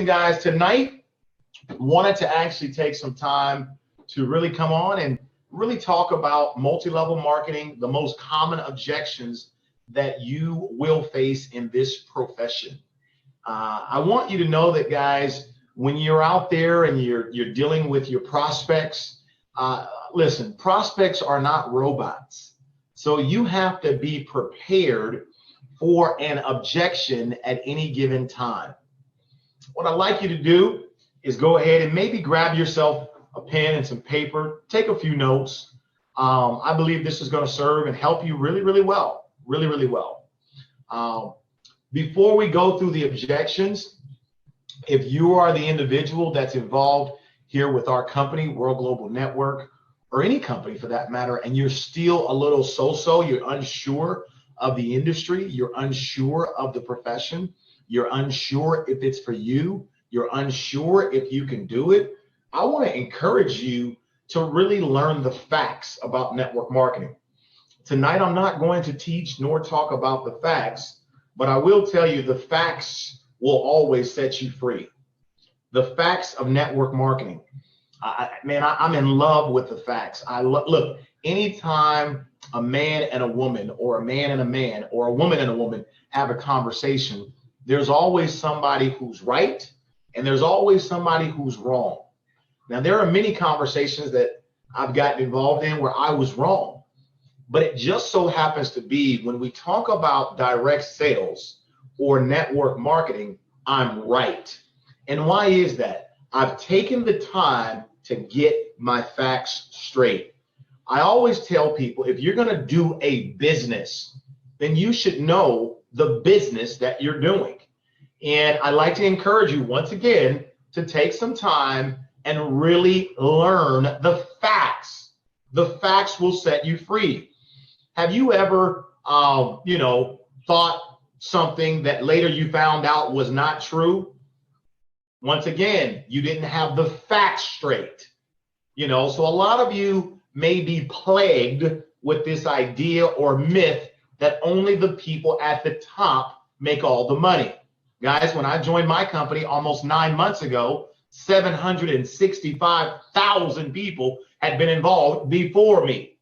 Guys, tonight wanted to actually take some time to really come on and really talk about multi-level marketing, the most common objections that you will face in this profession. I want you to know that, guys, when you're out there and you're dealing with your prospects, listen, prospects are not robots. So you have to be prepared for an objection at any given time. What I'd like you to do is go ahead and maybe grab yourself a pen and some paper, take a few notes. I believe this is going to serve and help you really, really well, really well. Before we go through the objections, if you are the individual that's involved here with our company, World Global Network, or any company for that matter, and you're still a little so-so, you're unsure of the industry, you're unsure of the profession, you're unsure if it's for you, you're unsure if you can do it, I want to encourage you to really learn the facts about network marketing. Tonight, I'm not going to teach nor talk about the facts, but I will tell you the facts will always set you free. The facts of network marketing. I'm in love with the facts. Look, anytime a man and a woman, or a man and a man, or a woman and a woman have a conversation, there's always somebody who's right and there's always somebody who's wrong. Now, there are many conversations that I've gotten involved in where I was wrong, but it just so happens to be when we talk about direct sales or network marketing, I'm right. And why is that? I've taken the time to get my facts straight. I always tell people, if you're going to do a business, then you should know the business that you're doing. And I like to encourage you once again to take some time and really learn the facts. The facts will set you free. Have you ever, thought something that later you found out was not true? Once again, you didn't have the facts straight. So a lot of you may be plagued with this idea or myth that only the people at the top make all the money. Guys, when I joined my company almost 9 months ago, 765,000 people had been involved before me.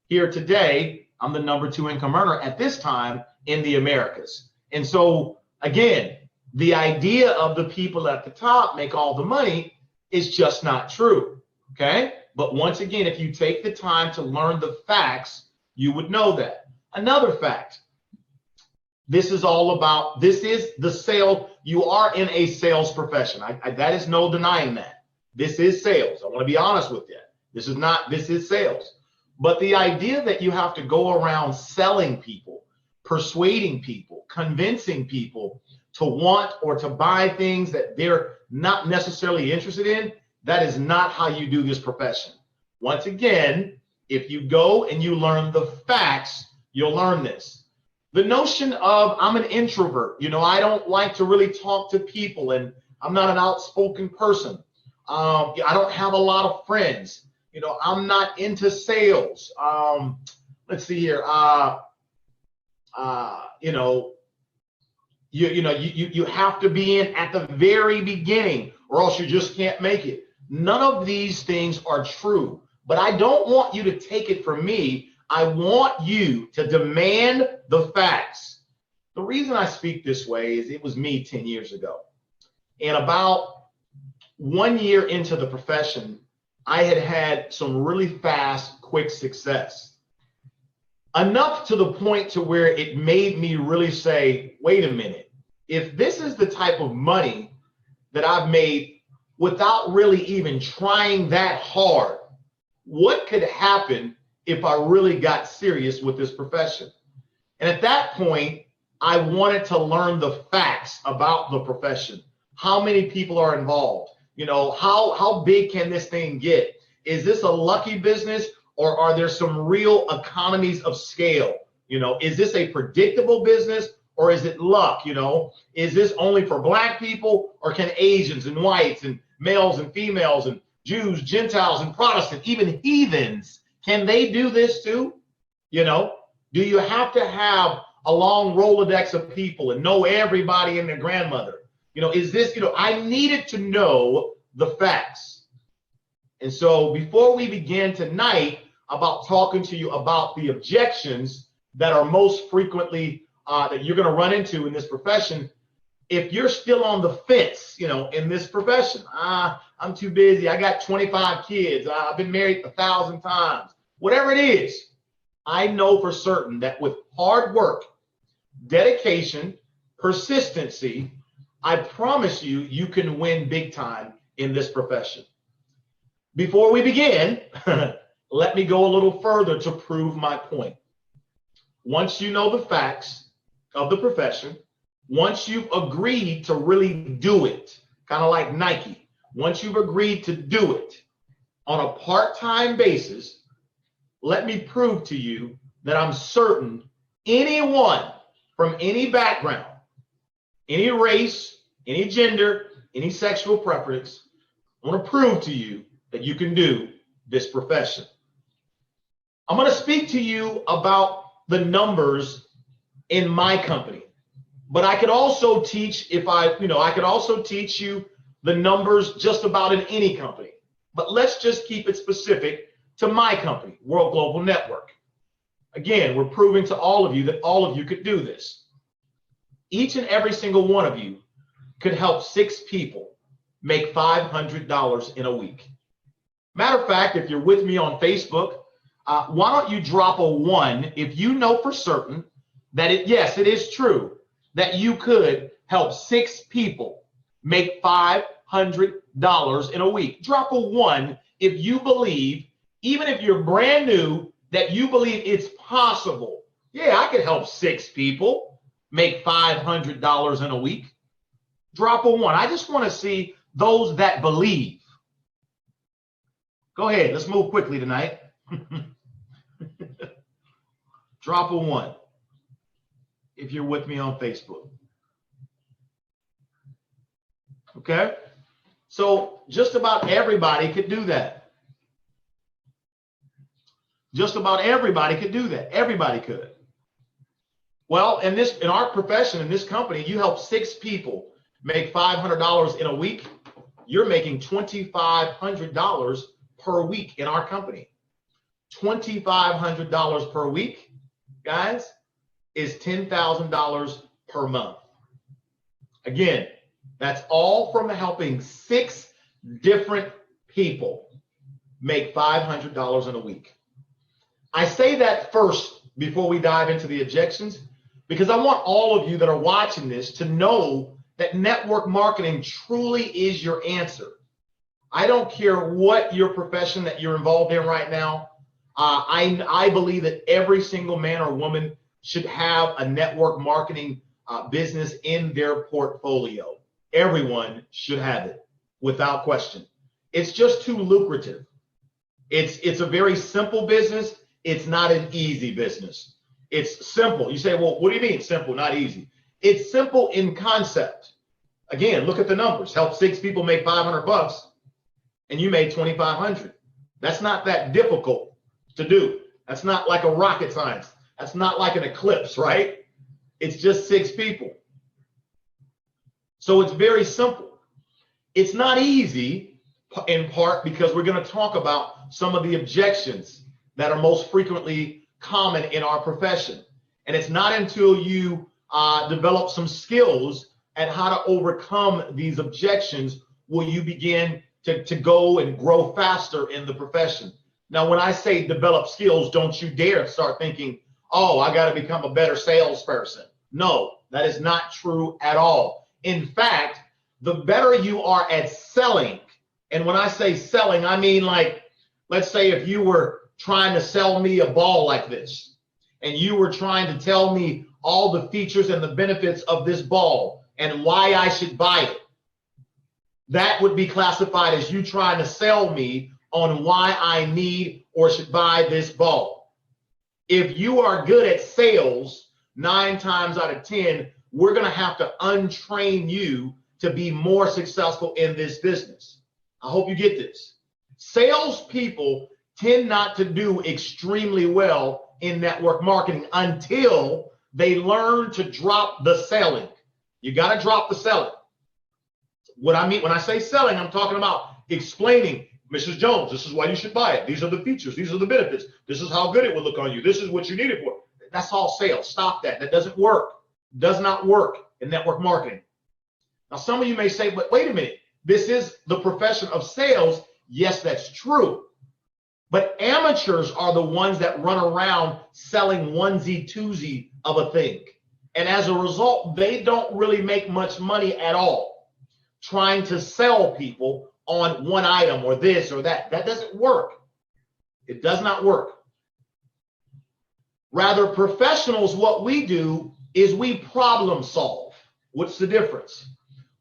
Here today, I'm the number 2 income earner at this time in the Americas. And so, again, the idea of the people at the top make all the money is just not true, okay? But once again, if you take the time to learn the facts, you would know that. Another fact, this is the sale. You are in a sales profession. That is no denying that. This is sales. I want to be honest with you. This is sales. But the idea that you have to go around selling people, persuading people, convincing people to want or to buy things that they're not necessarily interested in, that is not how you do this profession. Once again, if you go and you learn the facts, you'll learn this. The notion of I'm an introvert, I don't like to really talk to people, and I'm not an outspoken person. I don't have a lot of friends. I'm not into sales. Let's see here. You have to be in at the very beginning or else you just can't make it. None of these things are true, but I don't want you to take it from me. I want you to demand the facts. The reason I speak this way is it was me 10 years ago. And about 1 year into the profession, I had some really fast, quick success. Enough to the point to where it made me really say, wait a minute, if this is the type of money that I've made without really even trying that hard, what could happen if I really got serious with this profession? And at that point, I wanted to learn the facts about the profession. How many people are involved? How big can this thing get? Is this a lucky business, or are there some real economies of scale? Is this a predictable business, or is it luck? Is this only for Black people, or can Asians and whites and males and females and Jews, Gentiles and Protestants, even heathens, can they do this too? Do you have to have a long Rolodex of people and know everybody and their grandmother? Is this, I needed to know the facts. And so before we begin tonight about talking to you about the objections that are most frequently that you're going to run into in this profession, if you're still on the fence, in this profession, I'm too busy. I got 25 kids. I've been married 1,000 times. Whatever it is, I know for certain that with hard work, dedication, persistency, I promise you, you can win big time in this profession. Before we begin, let me go a little further to prove my point. Once you know the facts of the profession, once you've agreed to really do it, kind of like Nike, once you've agreed to do it on a part-time basis, let me prove to you that I'm certain anyone from any background, any race, any gender, any sexual preference, I want to prove to you that you can do this profession. I'm going to speak to you about the numbers in my company, but I could also teach I could also teach you the numbers just about in any company, but let's just keep it specific to my company, World Global Network. Again, we're proving to all of you that all of you could do this. Each and every single one of you could help 6 people make $500 in a week. Matter of fact, if you're with me on Facebook, why don't you drop a 1 if you know for certain that yes, it is true that you could help 6 people make $500 in a week. Drop a 1 if you believe, even if you're brand new, that you believe it's possible. Yeah, I could help 6 people make $500 in a week. Drop a 1. I just want to see those that believe. Go ahead. Let's move quickly tonight. Drop a 1 if you're with me on Facebook. Okay? So just about everybody could do that. Just about everybody could do that. Everybody could. Well, in our profession, in this company, you help 6 people make $500 in a week. You're making $2,500 per week in our company. $2,500 per week, guys, is $10,000 per month. Again, that's all from helping 6 different people make $500 in a week. I say that first before we dive into the objections, because I want all of you that are watching this to know that network marketing truly is your answer. I don't care what your profession that you're involved in right now. I believe that every single man or woman should have a network marketing business in their portfolio. Everyone should have it without question. It's just too lucrative. It's a very simple business. It's not an easy business. It's simple. You say, well, what do you mean simple, not easy? It's simple in concept. Again, look at the numbers. Help 6 people make $500 and you made $2,500. That's not that difficult to do. That's not like a rocket science. That's not like an eclipse, right? It's just 6 people. So it's very simple. It's not easy in part because we're going to talk about some of the objections that are most frequently common in our profession. And it's not until you develop some skills at how to overcome these objections will you begin to go and grow faster in the profession. Now, when I say develop skills, don't you dare start thinking, oh, I got to become a better salesperson. No, that is not true at all. In fact, the better you are at selling, and when I say selling, I mean like, let's say if you were trying to sell me a ball like this, and you were trying to tell me all the features and the benefits of this ball and why I should buy it, that would be classified as you trying to sell me on why I need or should buy this ball. If you are good at sales, 9 times out of 10, we're going to have to untrain you to be more successful in this business. I hope you get this. Salespeople tend not to do extremely well in network marketing until they learn to drop the selling. You got to drop the selling. What I mean when I say selling, I'm talking about explaining, Mrs. Jones, this is why you should buy it. These are the features. These are the benefits. This is how good it will look on you. This is what you need it for. That's all sales. Stop that. That doesn't work. Does not work in network marketing. Now, some of you may say, but wait a minute. This is the profession of sales. Yes, that's true. But amateurs are the ones that run around selling onesie twosie of a thing. And as a result, they don't really make much money at all trying to sell people on one item or this or that. That doesn't work. It does not work. Rather, professionals, what we do is we problem solve. What's the difference?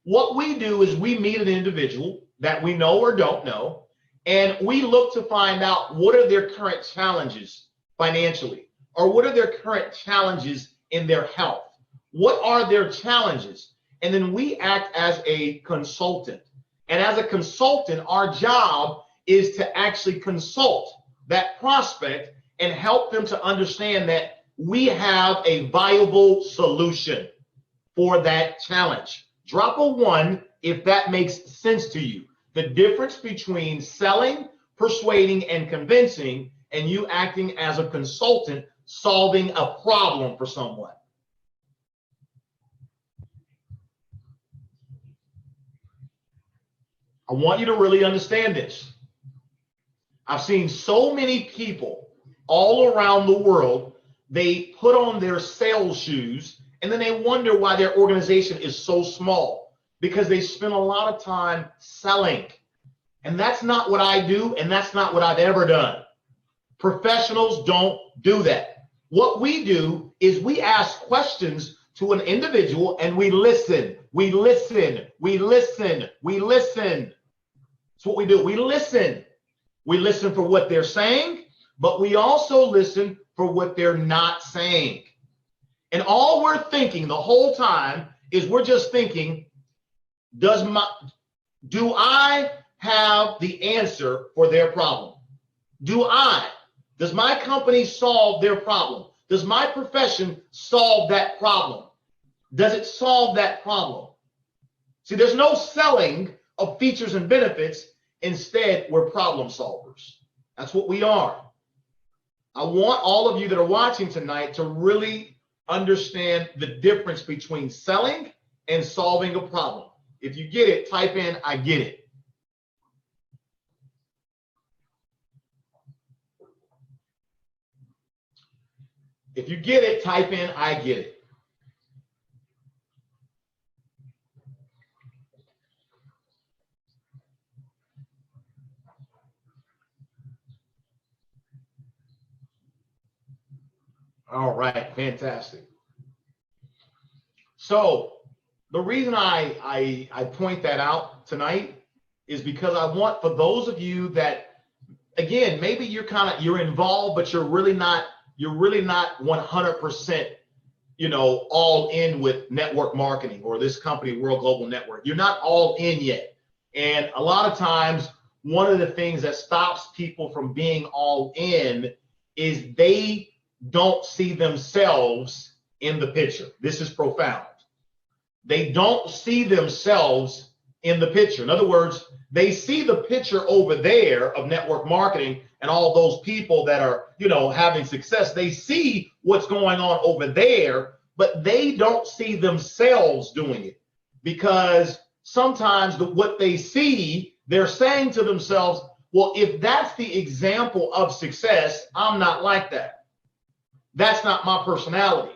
What we do is we meet an individual that we know or don't know, and we look to find out what are their current challenges financially, or what are their current challenges in their health. What are their challenges? And then we act as a consultant. And as a consultant, our job is to actually consult that prospect and help them to understand that we have a viable solution for that challenge. Drop a 1 if that makes sense to you. The difference between selling, persuading, and convincing, and you acting as a consultant solving a problem for someone. I want you to really understand this. I've seen so many people all around the world, they put on their sales shoes and then they wonder why their organization is so small because they spend a lot of time selling. And that's not what I do, and that's not what I've ever done. Professionals don't do that. What we do is we ask questions to an individual and we listen. We listen. We listen. We listen. That's what we do. We listen. We listen for what they're saying, but we also listen for what they're not saying. And all we're thinking the whole time is we're just thinking, do I have the answer for their problem? Does my company solve their problem? Does my profession solve that problem? Does it solve that problem? See, there's no selling of features and benefits. Instead, we're problem solvers. That's what we are. I want all of you that are watching tonight to really understand the difference between selling and solving a problem. If you get it, type in, I get it. If you get it, type in, I get it. All right, fantastic. So the reason I point that out tonight is because I want for those of you that, again, maybe you're involved, but you're really not 100%, all in with network marketing or this company, World Global Network. You're not all in yet. And a lot of times, one of the things that stops people from being all in is they don't see themselves in the picture. This is profound. They don't see themselves in the picture. In other words, they see the picture over there of network marketing and all those people that are, having success. They see what's going on over there, but they don't see themselves doing it because sometimes what they see, they're saying to themselves, well, if that's the example of success, I'm not like that. That's not my personality.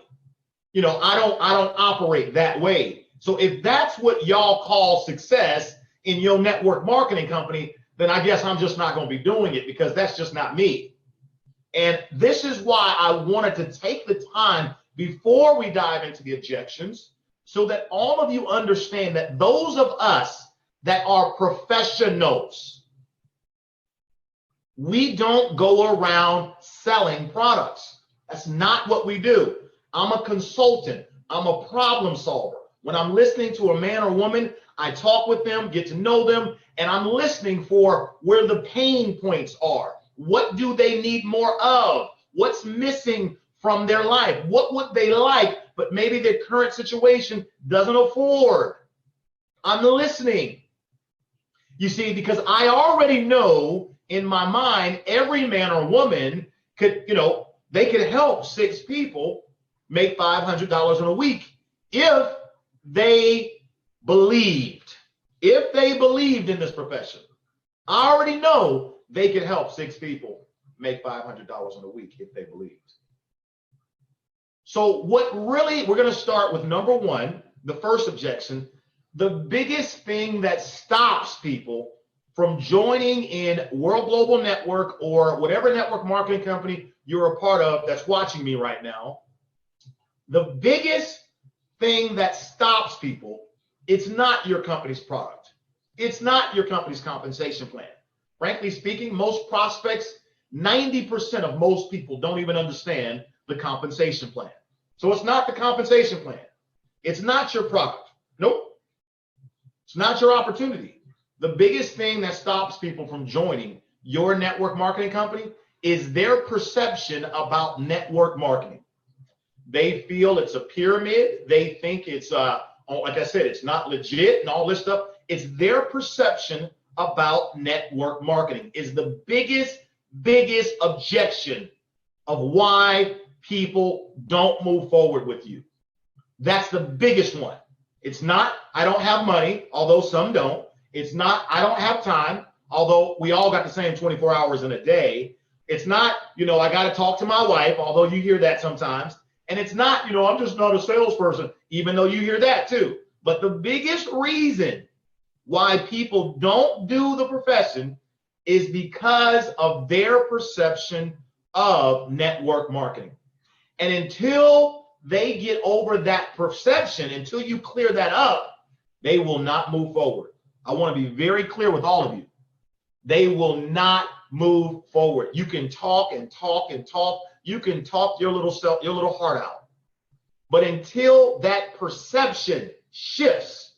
I don't operate that way. So if that's what y'all call success in your network marketing company, then I guess I'm just not going to be doing it because that's just not me. And this is why I wanted to take the time before we dive into the objections so that all of you understand that those of us that are professionals, we don't go around selling products. That's not what we do. I'm a consultant. I'm a problem solver. When I'm listening to a man or woman, I talk with them, get to know them, and I'm listening for where the pain points are. What do they need more of? What's missing from their life? What would they like, but maybe their current situation doesn't afford? I'm listening. You see, because I already know in my mind, every man or woman could, they could help 6 people make $500 in a week if they believed. If they believed in this profession. I already know they could help 6 people make $500 in a week if they believed. So we're going to start with number 1, the first objection. The biggest thing that stops people from joining in World Global Network or whatever network marketing company you're a part of that's watching me right now, the biggest thing that stops people, it's not your company's product. It's not your company's compensation plan. Frankly speaking, most prospects, 90% of most people don't even understand the compensation plan. So it's not the compensation plan. It's not your product. Nope. It's not your opportunity. The biggest thing that stops people from joining your network marketing company is their perception about network marketing. They feel it's a pyramid. They think it's, like I said, it's not legit and all this stuff. It's their perception about network marketing is the biggest objection of why people don't move forward with you. That's the biggest one. It's not, I don't have money, although some don't. It's not, I don't have time, although we all got the same 24 hours in a day. It's not, I got to talk to my wife, although you hear that sometimes. And it's not, I'm just not a salesperson, even though you hear that too. But the biggest reason why people don't do the profession is because of their perception of network marketing. And until they get over that perception, until you clear that up, they will not move forward. I want to be very clear with all of you. They will not move forward. You can talk and talk and talk. You can talk your little self, your little heart out. But until that perception shifts,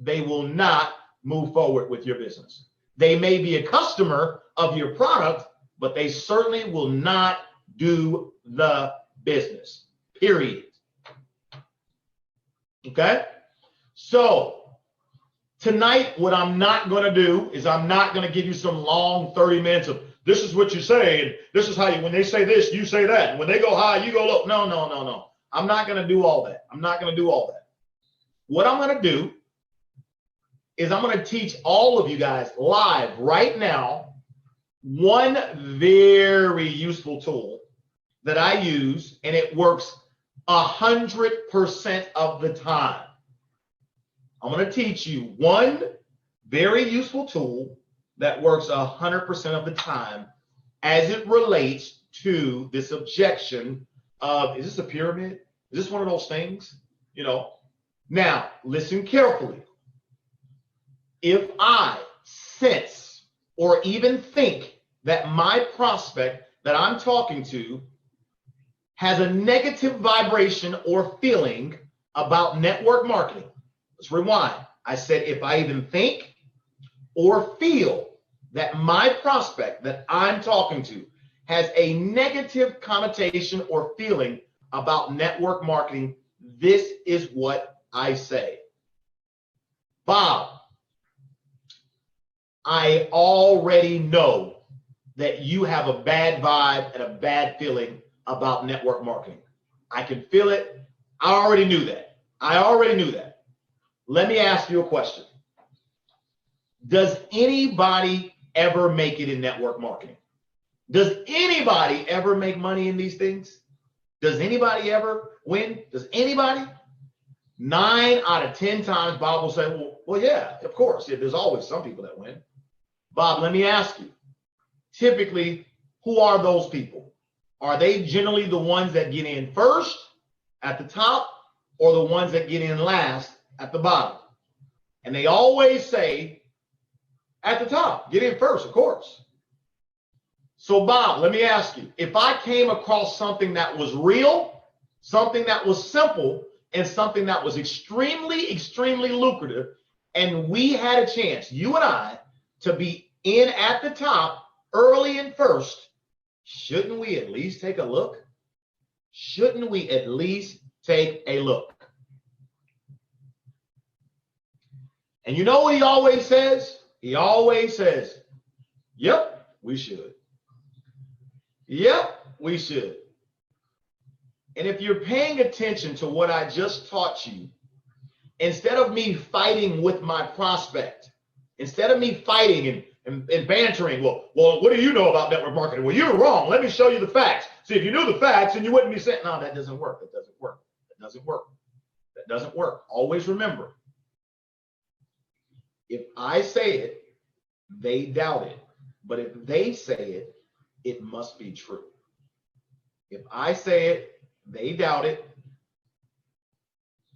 they will not move forward with your business. They may be a customer of your product, but they certainly will not do the business, period. Okay? So tonight, what I'm not going to do is I'm not going to give you some long 30 minutes of this is what you say, and this is how you, when they say this, you say that. And when they go high, you go low. No. I'm not going to do all that. What I'm going to do is I'm going to teach all of you guys live right now one very useful tool that I use, and it works 100% of the time. I'm going to teach you one very useful tool that works 100% of the time as it relates to this objection of, is this a pyramid? Is this one of those things? Now, listen carefully. If I sense or even think that my prospect that I'm talking to has a negative vibration or feeling about network marketing, let's rewind. I said if I even think or feel that my prospect that I'm talking to has a negative connotation or feeling about network marketing, this is what I say. Bob, I already know that you have a bad vibe and a bad feeling about network marketing. I can feel it. I already knew that. Let me ask you a question. Does anybody ever make it in network marketing? Does anybody ever make money in these things? Does anybody ever win? Does anybody? 9 out of 10 times, Bob will say, well, yeah, of course. Yeah, there's always some people that win. Bob, let me ask you, typically, who are those people? Are they generally the ones that get in first at the top or the ones that get in last at the bottom? And they always say at the top, get in first, of course. So Bob, let me ask you, if I came across something that was real, something that was simple, and something that was extremely, extremely lucrative, and we had a chance, you and I, to be in at the top early and first, shouldn't we at least take a look? Shouldn't we at least take a look? And you know what he always says? He always says, yep, we should. Yep, we should. And if you're paying attention to what I just taught you, instead of me fighting with my prospect, instead of me fighting and bantering, well, what do you know about network marketing? Well, you're wrong. Let me show you the facts. See, if you knew the facts, then you wouldn't be saying, no, that doesn't work. That doesn't work. That doesn't work. That doesn't work. Always remember, if I say it, they doubt it. But if they say it, it must be true. If I say it, they doubt it.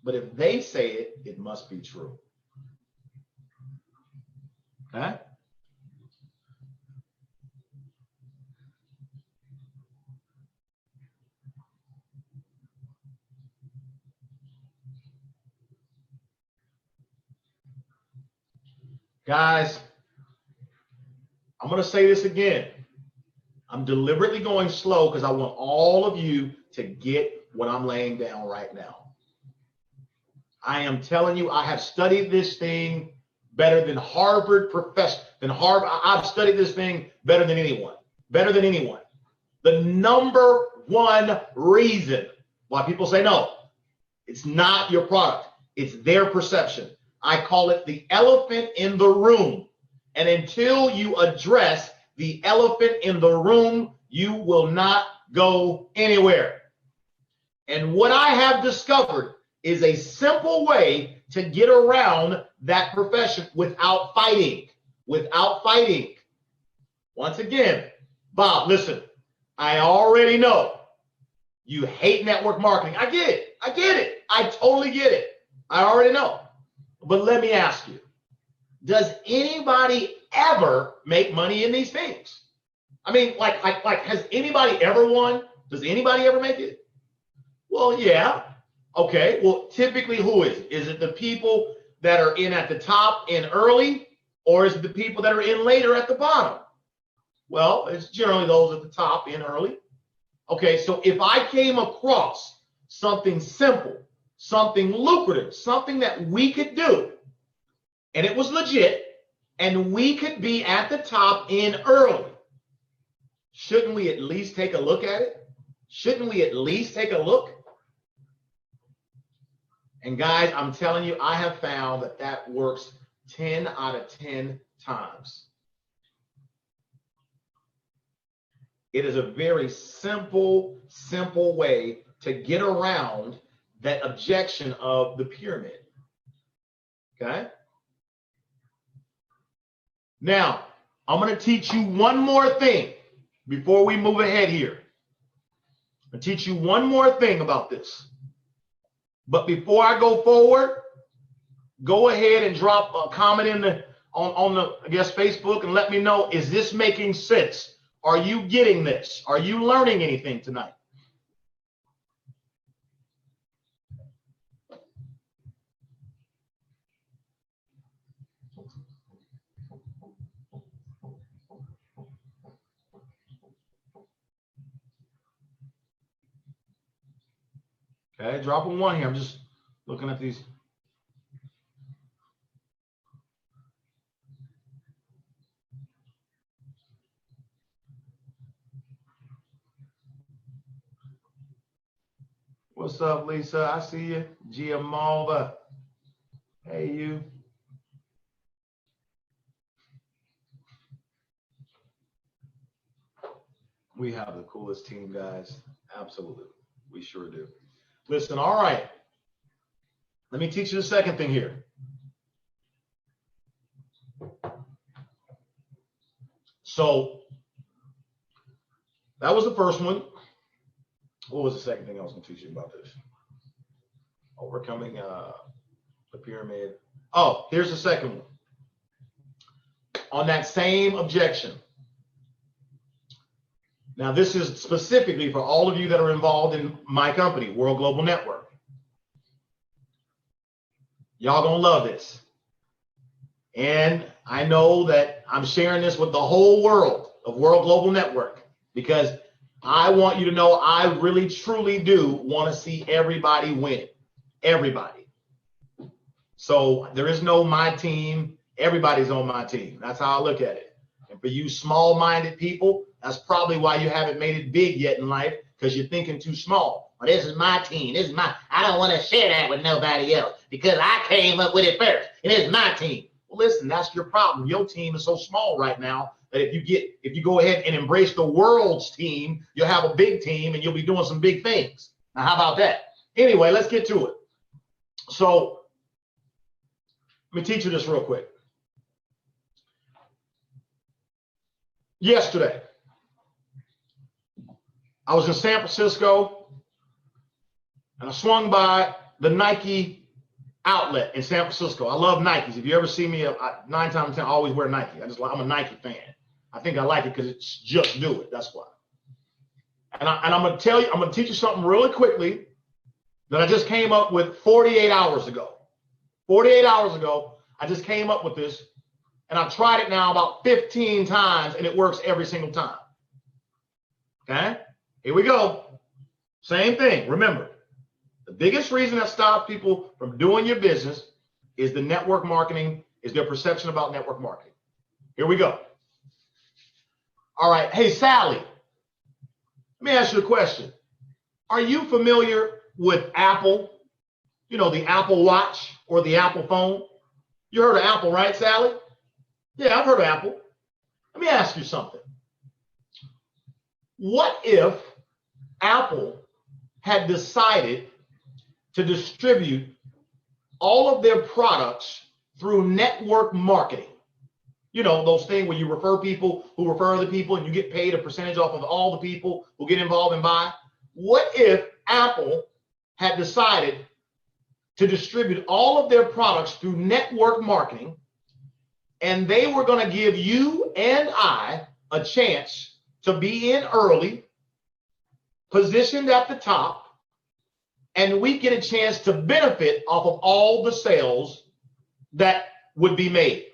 But if they say it, it must be true. Okay? Guys, I'm going to say this again. I'm deliberately going slow because I want all of you to get what I'm laying down right now. I am telling you, I have studied this thing better than Harvard professor, I've studied this thing better than anyone, The number one reason why people say no, it's not your product, it's their perception. I call it the elephant in the room. And until you address the elephant in the room, you will not go anywhere. And what I have discovered is a simple way to get around that profession without fighting. Once again, Bob, listen, I already know you hate network marketing. I get it. I totally get it. I already know. But let me ask you, does anybody ever make money in these things? I mean, like has anybody ever won? Does anybody ever make it? Well, yeah. Okay. Well, typically who is it? Is it the people that are in at the top in early, or is it the people that are in later at the bottom? Well, it's generally those at the top in early. Okay. So if I came across something simple, something lucrative, something that we could do, and it was legit, and we could be at the top in early, shouldn't we at least take a look at it? Shouldn't we at least take a look? And guys, I'm telling you, I have found that that works 10 out of 10 times. It is a very simple way to get around that objection of the pyramid. Okay? Now, I'm going to teach you one more thing before we move ahead here. I'll teach you one more thing about this. But before I go forward, go ahead and drop a comment in the on the I guess Facebook and let me know, is this making sense? Are you getting this? Are you learning anything tonight? Okay, dropping one here. I'm just looking at these. What's up, Lisa? I see you. Gia Malva. Hey, you. We have the coolest team, guys. Absolutely. We sure do. Listen, all right. Let me teach you the second thing here. So that was the first one. What was the second thing I was going to teach you about this? Overcoming the pyramid. Oh, here's the second one. On that same objection. Now, this is specifically for all of you that are involved in my company, World Global Network. Y'all gonna love this. And I know that I'm sharing this with the whole world of World Global Network because I want you to know I really, truly do want to see everybody win. Everybody. So there is no my team. Everybody's on my team. That's how I look at it. And for you small-minded people, that's probably why you haven't made it big yet in life, because you're thinking too small. Well, this is my team. This is I don't want to share that with nobody else because I came up with it first. And it's my team. Well, listen, that's your problem. Your team is so small right now that if you go ahead and embrace the world's team, you'll have a big team and you'll be doing some big things. Now, how about that? Anyway, let's get to it. So let me teach you this real quick. Yesterday, I was in San Francisco and I swung by the Nike outlet in San Francisco. I love Nikes. If you ever see me, 9 times out of 10, I always wear Nike. I'm a Nike fan. I think I like it because it's just do it. That's why. And I'm going to teach you something really quickly that I just came up with 48 hours ago. 48 hours ago, I just came up with this. And I've tried it now about 15 times, and it works every single time. Okay? Here we go. Same thing. Remember, the biggest reason that stops people from doing your business is the network marketing, is their perception about network marketing. Here we go. All right. Hey, Sally, let me ask you a question. Are you familiar with Apple? You know, the Apple Watch or the Apple phone? You heard of Apple, right, Sally? Yeah, I've heard of Apple. Let me ask you something. What if Apple had decided to distribute all of their products through network marketing? You know, those things where you refer people who refer other people and you get paid a percentage off of all the people who get involved and buy. What if Apple had decided to distribute all of their products through network marketing, and they were going to give you and I a chance to be in early, positioned at the top, and we get a chance to benefit off of all the sales that would be made?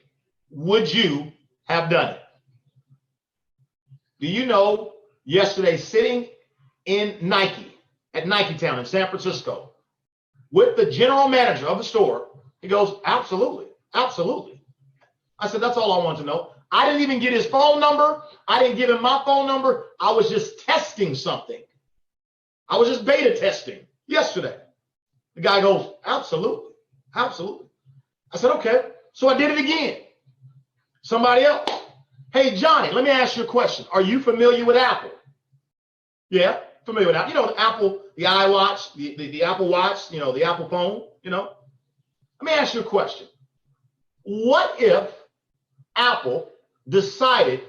Would you have done it? Do you know, yesterday sitting in Nike, at Nike Town in San Francisco, with the general manager of the store, he goes, absolutely, absolutely. I said, that's all I want to know. I didn't even get his phone number. I didn't give him my phone number. I was just testing something. I was just beta testing yesterday. The guy goes, absolutely, absolutely. I said, okay. So I did it again. Somebody else. Hey, Johnny, let me ask you a question. Are you familiar with Apple? Yeah, familiar with Apple. You know, the Apple, the iWatch, the Apple Watch, you know, the Apple phone, you know. Let me ask you a question. What if Apple decided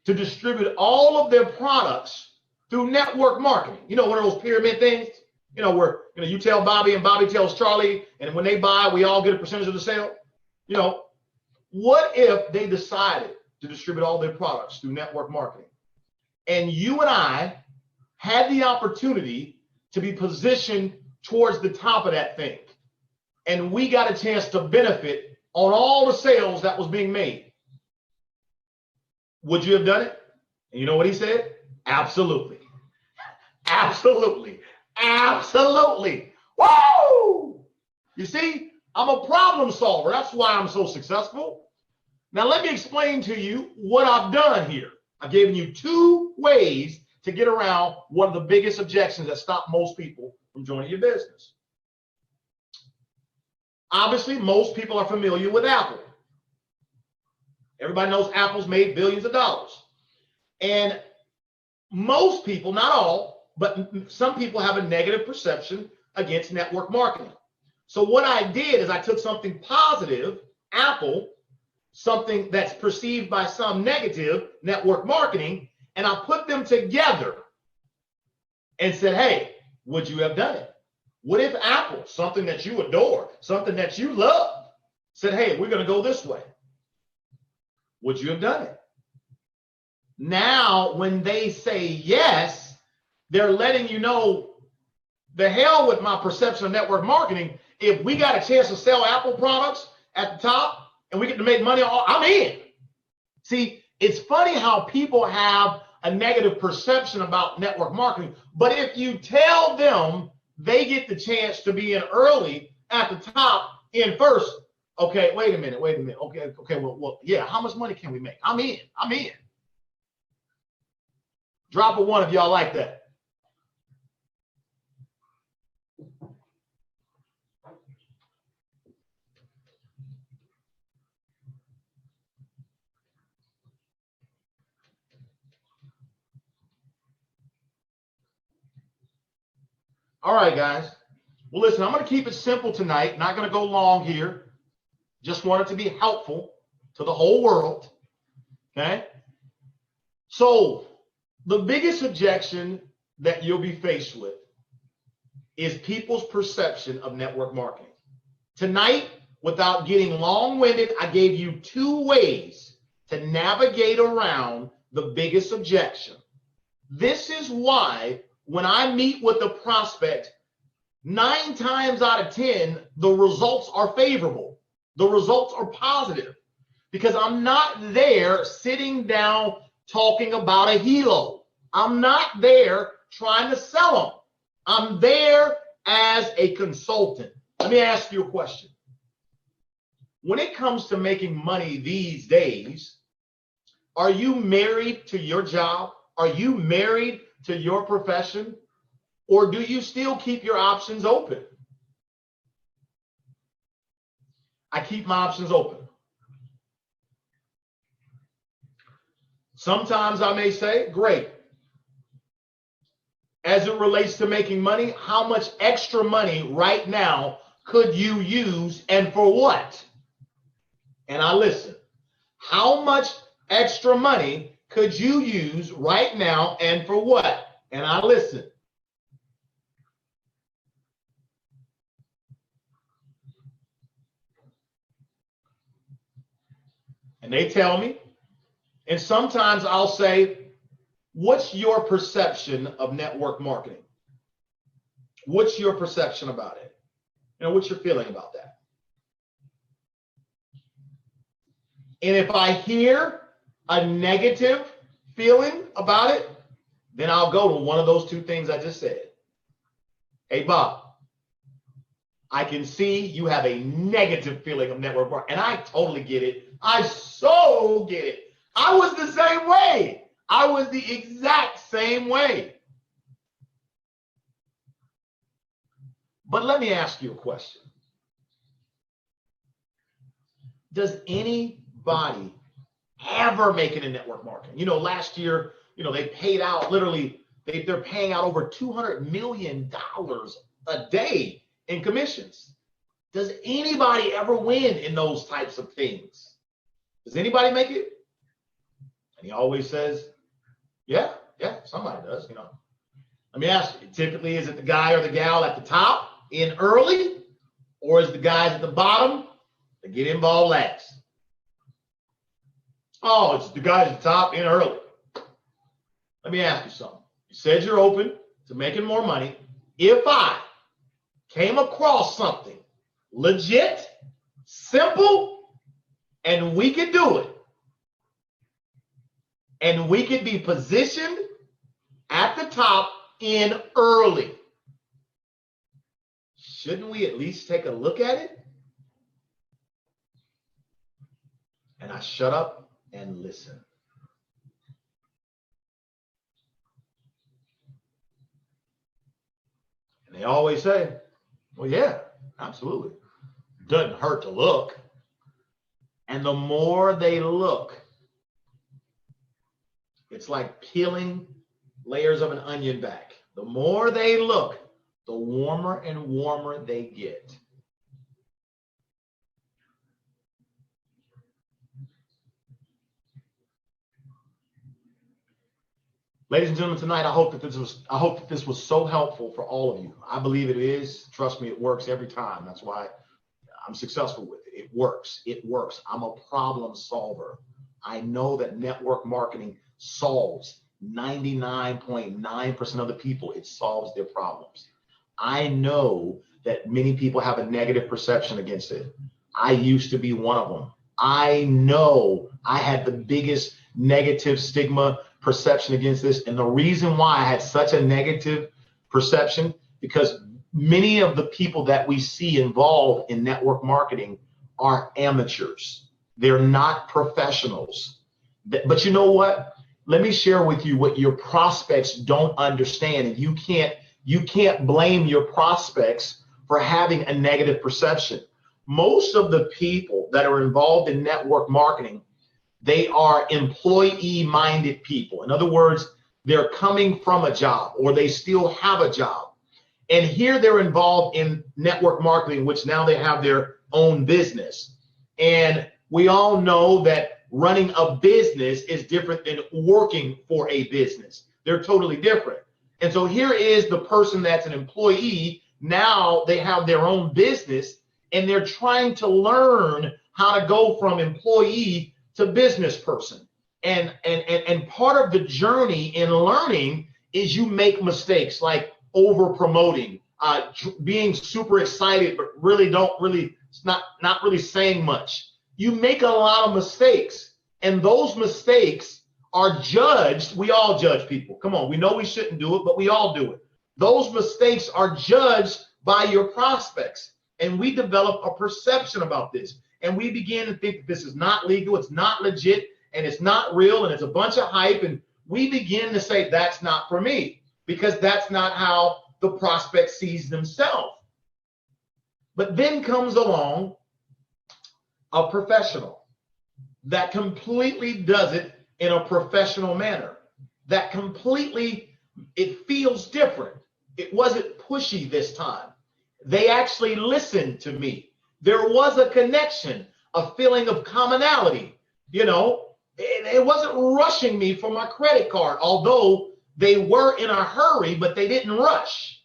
to distribute all of their products through network marketing? You know, one of those pyramid things, you know, where, you know, you tell Bobby and Bobby tells Charlie, and when they buy, we all get a percentage of the sale. You know, what if they decided to distribute all their products through network marketing, and you and I had the opportunity to be positioned towards the top of that thing, and we got a chance to benefit on all the sales that was being made? Would you have done it? And you know what he said? Absolutely. Absolutely. Absolutely. Woo! You see, I'm a problem solver. That's why I'm so successful. Now, let me explain to you what I've done here. I've given you 2 ways to get around one of the biggest objections that stop most people from joining your business. Obviously, most people are familiar with Apple. Everybody knows Apple's made billions of dollars. And most people, not all, but some people have a negative perception against network marketing. So what I did is I took something positive, Apple, something that's perceived by some negative, network marketing, and I put them together and said, hey, would you have done it? What if Apple, something that you adore, something that you love, said, hey, we're going to go this way? Would you have done it? Now, when they say yes, they're letting you know, the hell with my perception of network marketing. If we got a chance to sell Apple products at the top and we get to make money, I'm in. See, it's funny how people have a negative perception about network marketing, but if you tell them they get the chance to be in early at the top in first, Okay, wait a minute. Okay, well, yeah, how much money can we make? I'm in. Drop a one if y'all like that. All right, guys. Well, listen, I'm going to keep it simple tonight. Not going to go long here. Just want it to be helpful to the whole world. Okay? So, the biggest objection that you'll be faced with is people's perception of network marketing. Tonight, without getting long-winded, I gave you 2 ways to navigate around the biggest objection. This is why when I meet with a prospect, 9 times out of 10, the results are favorable. The results are positive because I'm not there sitting down talking about a helo. I'm not there trying to sell them. I'm there as a consultant. Let me ask you a question. When it comes to making money these days, are you married to your job? Are you married to your profession? Or do you still keep your options open? I keep my options open. Sometimes I may say, great. As it relates to making money, how much extra money right now could you use and for what? And I listen. How much extra money could you use right now and for what? And I listen. And they tell me, and sometimes I'll say, what's your perception of network marketing? What's your perception about it? What's your feeling about that? And if I hear a negative feeling about it, then I'll go to one of those 2 things I just said. Hey, Bob, I can see you have a negative feeling of network marketing, and I totally get it. I so get it. I was the same way. I was the exact same way. But let me ask you a question. Does anybody ever make it in network marketing? Last year, they paid out literally, they're paying out over $200 million a day in commissions. Does anybody ever win in those types of things? Does anybody make it? And he always says, yeah, somebody does, Let me ask you, typically, is it the guy or the gal at the top in early, or is the guys at the bottom that get involved last? Oh, it's the guys at the top in early. Let me ask you something. You said you're open to making more money. If I came across something legit, simple, and we could do it, and we could be positioned at the top in early, shouldn't we at least take a look at it? And I shut up and listen. And they always say, well, yeah, absolutely. Doesn't hurt to look. And the more they look, it's like peeling layers of an onion back. The more they look, the warmer and warmer they get. Ladies and gentlemen, tonight I hope that this was so helpful for all of you. I believe it is. Trust me, it works every time. That's why I'm successful with it. It works. It works. I'm a problem solver. I know that network marketing solves 99.9% of the people. It solves their problems. I know that many people have a negative perception against it. I used to be one of them. I know I had the biggest negative stigma perception against this. And the reason why I had such a negative perception, because many of the people that we see involved in network marketing are amateurs. They're not professionals. But you know what? Let me share with you what your prospects don't understand. And you can't blame your prospects for having a negative perception. Most of the people that are involved in network marketing, they are employee-minded people. In other words, they're coming from a job or they still have a job. And here they're involved in network marketing, which now they have their own business. And we all know that running a business is different than working for a business. They're totally different. And so here is the person that's an employee. Now they have their own business and they're trying to learn how to go from employee to business person. And part of the journey in learning is you make mistakes like over promoting, being super excited, but really not really saying much. You make a lot of mistakes, and those mistakes are judged. We all judge people. Come on, we know we shouldn't do it, but we all do it. Those mistakes are judged by your prospects, and we develop a perception about this, and we begin to think that this is not legal, it's not legit, and it's not real, and it's a bunch of hype, and we begin to say that's not for me, because that's not how the prospect sees themselves. But then comes along a professional that completely does it in a professional manner, that completely, it feels different. It wasn't pushy this time. They actually listened to me. There was a connection, a feeling of commonality. You know, it wasn't rushing me for my credit card, although they were in a hurry, but they didn't rush.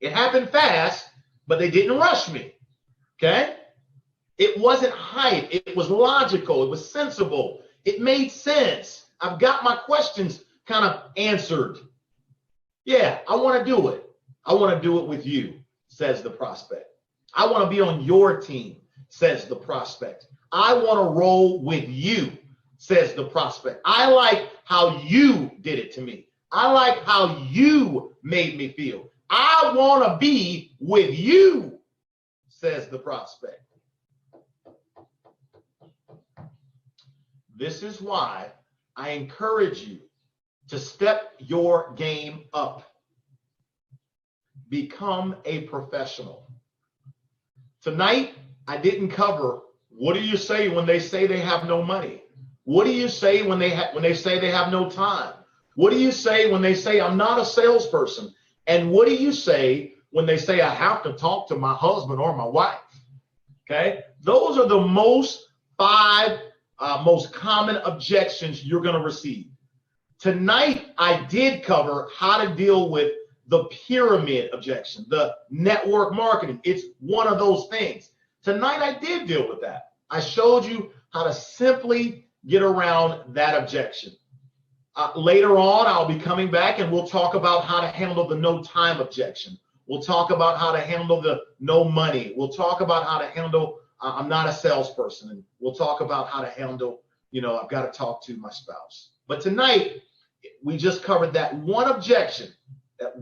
It happened fast, but they didn't rush me. Okay? It wasn't hype. It was logical. It was sensible. It made sense. I've got my questions kind of answered. Yeah, I want to do it. I want to do it with you, says the prospect. I want to be on your team, says the prospect. I want to roll with you, says the prospect. I like how you did it to me. I like how you made me feel. I want to be with you, says the prospect. This is why I encourage you to step your game up. Become a professional. Tonight, I didn't cover what do you say when they say they have no money? What do you say when they say they have no time? What do you say when they say I'm not a salesperson? And what do you say when they say I have to talk to my husband or my wife? Okay, those are the five most common objections you're going to receive. Tonight, I did cover how to deal with the pyramid objection, the network marketing. It's one of those things. Tonight, I did deal with that. I showed you how to simply get around that objection. Later on, I'll be coming back and we'll talk about how to handle the no time objection. We'll talk about how to handle the no money. We'll talk about how to handle I'm not a salesperson. And we'll talk about how to handle, I've got to talk to my spouse. But tonight, we just covered that one objection, and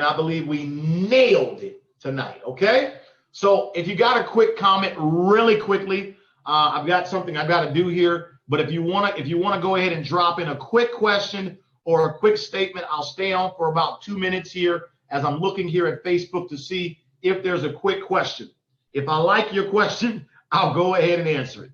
I believe we nailed it tonight, okay? So if you got a quick comment really quickly, I've got something I've got to do here, but if you want to go ahead and drop in a quick question or a quick statement, I'll stay on for about 2 minutes here as I'm looking here at Facebook to see if there's a quick question. If I like your question, I'll go ahead and answer it.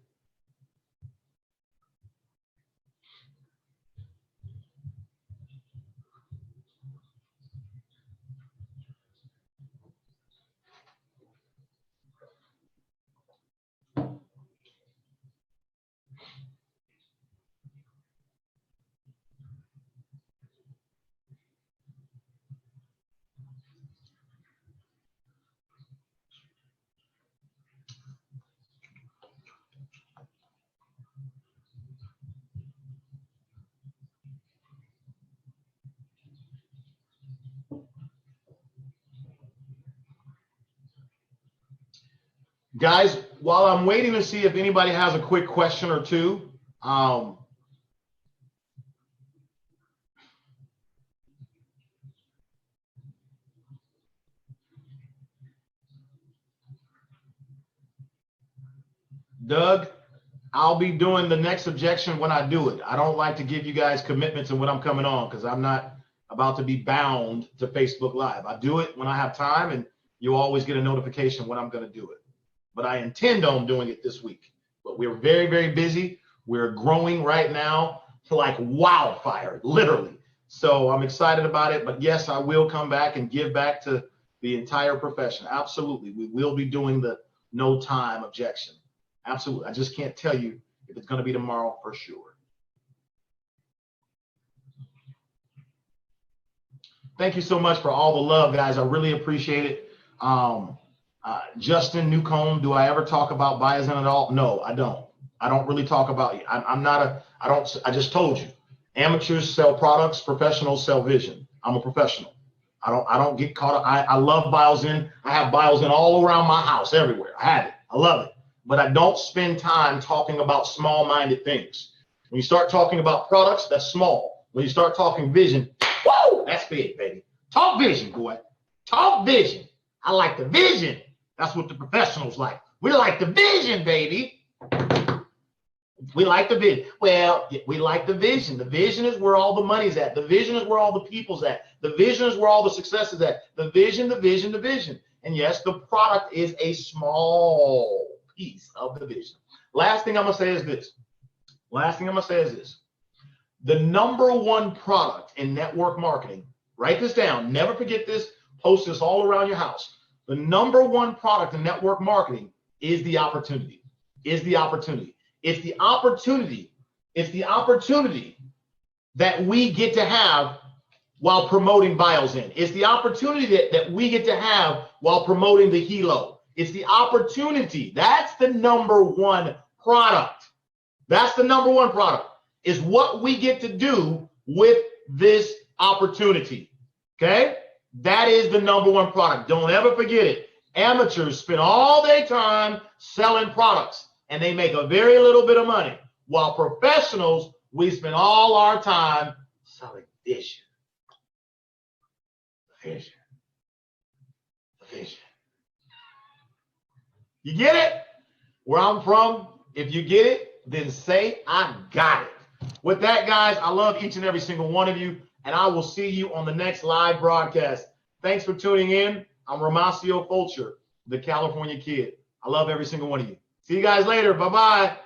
Guys, while I'm waiting to see if anybody has a quick question or two, Doug, I'll be doing the next objection when I do it. I don't like to give you guys commitments and when I'm coming on because I'm not about to be bound to Facebook Live. I do it when I have time, and you always get a notification when I'm going to do it. But I intend on doing it this week. But we're very, very busy. We're growing right now to like wildfire, literally. So I'm excited about it. But yes, I will come back and give back to the entire profession. Absolutely. We will be doing the no time objection. Absolutely. I just can't tell you if it's going to be tomorrow for sure. Thank you so much for all the love, guys. I really appreciate it. Justin Newcomb, do I ever talk about bias at all? No, I don't. I don't really talk about it. I just told you. Amateurs sell products, professionals sell vision. I'm a professional. I don't get caught up. I love BioZen. I have BioZen all around my house, everywhere. I have it. I love it. But I don't spend time talking about small-minded things. When you start talking about products, that's small. When you start talking vision, whoa, that's big, baby. Talk vision, boy. Talk vision. I like the vision. That's what the professionals like. We like the vision, baby. We like the vision. Well, we like the vision. The vision is where all the money's at. The vision is where all the people's at. The vision is where all the success is at. The vision, the vision, the vision. And yes, the product is a small piece of the vision. Last thing I'm going to say is this. The number one product in network marketing, write this down. Never forget this. Post this all around your house. The number one product in network marketing is the opportunity. It's the opportunity that we get to have while promoting BioZen. It's the opportunity that we get to have while promoting the Helo. It's the opportunity. That's the number one product. That's the number one product, is what we get to do with this opportunity. Okay? That is the number one product. Don't ever forget it. Amateurs spend all their time selling products, and they make a very little bit of money. While professionals, we spend all our time selling vision. Vision. Vision. You get it? Where I'm from, if you get it, then say, I got it. With that, guys, I love each and every single one of you, and I will see you on the next live broadcast. Thanks for tuning in. I'm Ramasio Fulcher, the California Kid. I love every single one of you. See you guys later. Bye-bye.